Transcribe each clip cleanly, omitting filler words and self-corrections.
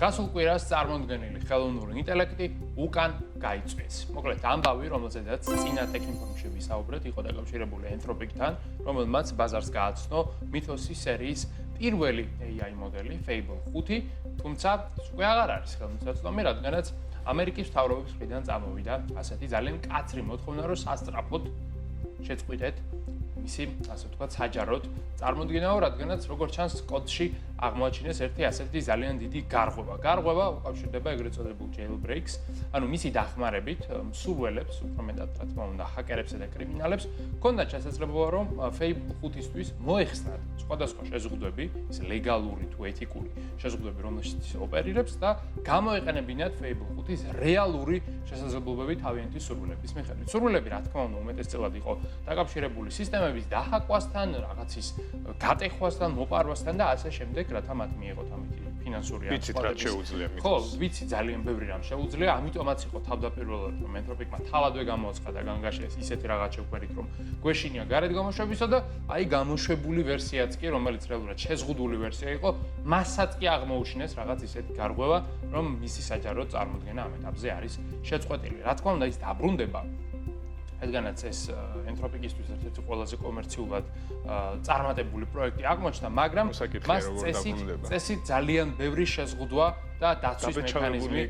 გასულ კვირას წარმოდგენილი ხელოვნური ინტელექტი უკან გაიწვიეს. მოკლედ, ამბავი, რომელზედაც წინა ტექინფორმში ვისაუბრეთ, იყო დაკავშირებული Anthropic-თან, რომელმაც ბაზარს გააცნო Mythos-ის სერიის პირველი AI მოდელი Fable 5, თუმცა უკვე აღარ არის ხელმისაწვდომი, რადგანაც ამერიკის მთავრობის მხრიდან წამოვიდა ასეთი ძალიან მკაცრი მოთხოვნა, რომ სასწრაფოდ შეწყვიტეთ მისი, ასე ვთქვათ, საჯაროდ წარმოდგენაო, რადგანაც როგორც ჩანს კოდში აღმოაჩინეს ერთი ასეთი ძალიან დიდი გარღვევა. გარღვევა უკავშირდება ეგრეთ წოდებულ jailbreaks, ანუ მისი დახმარებით მსურველებს, უფრო მეტად რა თქმა უნდა, ჰაკერებსა და კრიმინალებს, ჰქონდათ შესაძლებლობა, რომ Fable 5-ისთვის მოეხსნათ სხვადასხვა შეზღუდვები, ის ლეგალური თუ ეთიკური შეზღუდვები, რომელშიც ოპერირებს და გამოეყენებინათ Fable 5-ის რეალური შესაძლებლობები თავიანთი სურვილების მიხედვით. სურვილები, რა თქმა უნდა, უმეტესწილად იყო დაკავშირებული სისტემების დაჰაკვასთან, რაღაცის გატეხვასთან, მოპარვასთან და ასე შემდეგ, რათა მათ მიიღოთ ამითი ფინანსური ვიცით რა შეუძლია მით. ხო, ვიცი ძალიან ბევრი რამ შეუძლია, ამიტომაც იყო თავდაპირველად რომ Anthropic-მა თავადვე გამოაცხადა განგაშეს ისეთი რაღაც შეგვერით, რომ გვეშინია გარეთ გამოშვებისა და აი გამოშვებული ვერსიაც კი, რომელიც რეალურად შეზღუდული ვერსია იყო, მასაც კი აღმოუჩინეს რაღაც ისეთი გარღვევა, რომ მისი საჯარო წარმოდგენა ამ ეტაპზე არის შეწყვეტილი. რა თქმა უნდა, ის დაბრუნდება რადგანაც ეს Anthropic-ისთვის ერთ-ერთი ყველაზე კომერციულად წარმატებული პროექტი აღმოჩნდა, მაგრამ მას წესი ძალიან ბევრი შეზღუდვა და დაცვის მექანიზმი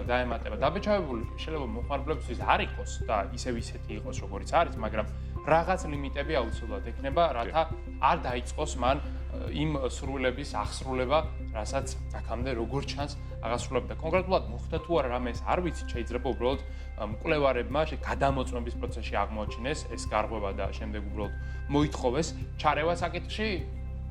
დაემატება. დაბეჭდავებული შეიძლება მოხმარებლებისთვის არ იყოს და ისევ ისეთი იყოს, როგორც არის, მაგრამ რაღაც ლიმიტები აუცილებლად ექნება, რათა არ დაიწყოს მან იმ სრულების აღსრულება, რასაც აქამდე როგორც ჩანს აღასრულებდა. კონკრეტულად მოხდა თუ არა რამე ეს არ ვიცი, შეიძლება უბრალოდ მკვლევარებმა გადამოწმების პროცესში აღმოაჩინეს ეს გარღვევა და შემდეგ უბრალოდ მოითხოვეს ჩარევა საკითხში,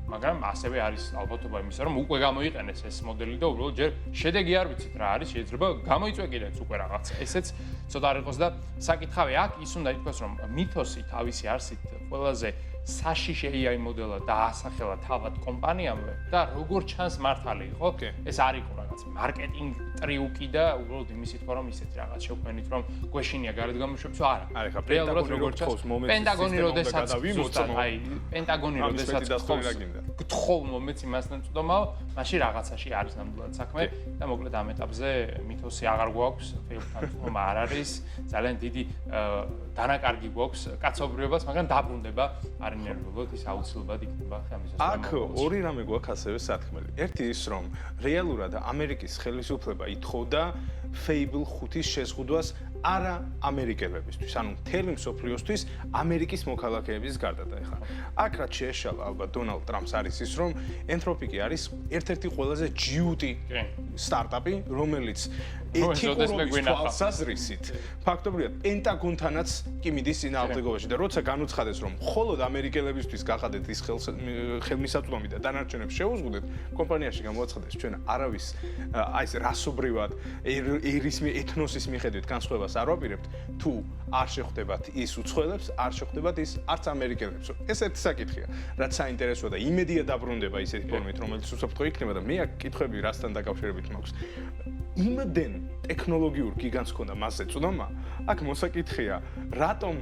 მაგრამ ასევე არის ალბათობა იმისა, რომ უკვე გამოიყენეს ეს მოდელი და უბრალოდ ჯერ შედეგი არ ვიცით რა არის, შეიძლება გამოიწვია კიდეც უკვე რაღაც. ესეც ცოტა არ იყოს და საკითხავი აქ ის უნდა ითქვას, რომ Mythos-ი თავისი არსით ყველაზე საშიში AI მოდელა დაასახელა თავად კომპანიამვე და როგორც ჩანს მართალი იყო, ეს არ იყო რაღაც მარკეტინგ ტრიუკი და უბრალოდ იმის თქმა რომ ისეთი რაღაც შევქმნით, რომ გვეშინია გარეთ გამოშვებს, არა. რეალურად როგორც ჩანს, პენტაგონი როდესაც აი, პენტაგონი როდესაც გთხოვ მომენტს იმასთან წვდომაო, მაშინ რაღაცაში არის ნამდვილად საქმე და მოკლედ ამ ეტაპზე Mythos-ი აღარ გვაქვს, Fable-თან თქმა არ არის, ძალიან დიდი დანაკარგი გვაქვს კაცობრიობას, მაგრამ დაბრუნდება არინერვულად ის აუცილებლად იქნება ხემისას. აქ ორი რამე გვაქვს ასევე სათქმელი. ერთი ის, რომ რეალურად ამერიკის ხელისუფლება ითხოვდა Fable 5-ის შეზღუდვას არა ამერიკელებისთვის, ანუ მთელი მსოფლიოსთვის ამერიკის მოქალაქეების გარდა და ეხლა აქ რაც შეეშალა ალბათ დონალდ ტრამპს არის ის, რომ Anthropic არის ერთ-ერთი ყველაზე ჯიუტი სტარტაპი, რომელიც ეთიკურობის თვალსაზრისით ფაქტობრივად პენტაგონთანაც კი მიდის წინააღმდეგობაში და როცა განუცხადეს, რომ მხოლოდ ამერიკელებისთვის გახადეთ ის ხელმისაწვდომი და დანარჩენებს შეუზღუდეთ, კომპანიაში გამოაცხადეს ჩვენ არავის აი ეს რასობრივად ეთნოსის მიხედვით განსხვავებას არ ვაპირებთ, თუ არ შეხვდებათ ის უცხოელებს, არ შეხვდებათ ის არც ამერიკელებს. ეს ერთი საკითხია, რაც საინტერესოა და იმედია დაბრუნდება ისეთი ფორმით, რომელიც უსაფრთხო იქნება და მე აქ კითხვები რასთან დაკავშირებით მაქვს. იმდენ ტექნოლოგიურ გიგანტს ქონდა მასზე წვდომა, აქ მოსაკითხია, რატომ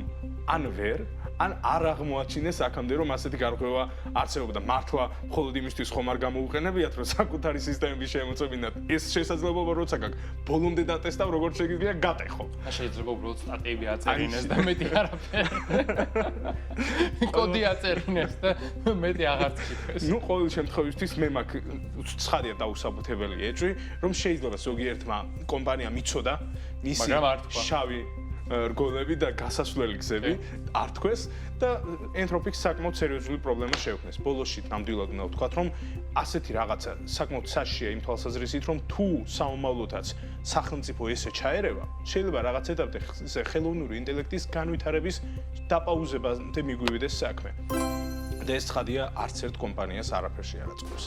ან ვერ ან არ აღმოაჩინეს აქამდე რომ ასეთი გარღვევა არსებობდა. მართლა მხოლოდ იმისთვის ხომ არ გამოუყენებიათ, რომ საკუთარი სისტემები შემოწმებინათ. ეს შესაძლებლობა როცა გაქვს, ბოლომდე დატესტავ, როგორც შეიძლება გატეხო. შეიძლება უბრალოდ სტატიები აწერინეს და მეტი არაფერი. კოდი აწერინეს და მეტი აღარც იქნეს. ნუ ყოველ შემთხვევისთვის მე მაგ ცხადია დაუსაბუთებელი ეჭვი, რომ შეიძლება ზოგიერთმა კომპანიამ იცოდა მისი შავი რგოლები და გასასვლელი გზები არ თქვეს და Anthropic საკმაოდ სერიოზული პრობლემა შეექმნეს. ბოლოსში ნამდვილად უნდა ვთქვათ, რომ ასეთი რაღაცა საკმაოდ საშიშია იმ თვალსაზრისით, რომ თუ საომავლოთაც სახელმწიფო ესე ჩაერევა, შეიძლება რაღაც ეტაპზე ხელოვნური ინტელექტის განვითარების დაპაუზებამდე მიგვივიდეს საქმე. და ეს ცხადია არც ერთ კომპანიას არაფერში არ აწყობს.